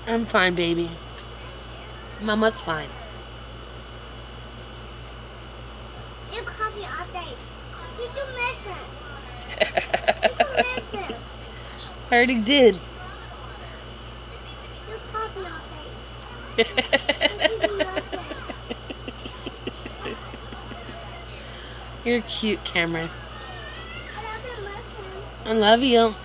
I'm fine, baby. Mama's fine. You call me all days. Did you miss him? Did you miss him? I already did. You called me all days. Did you miss him? You're cute, Cameron. I love you, miss him. I love you.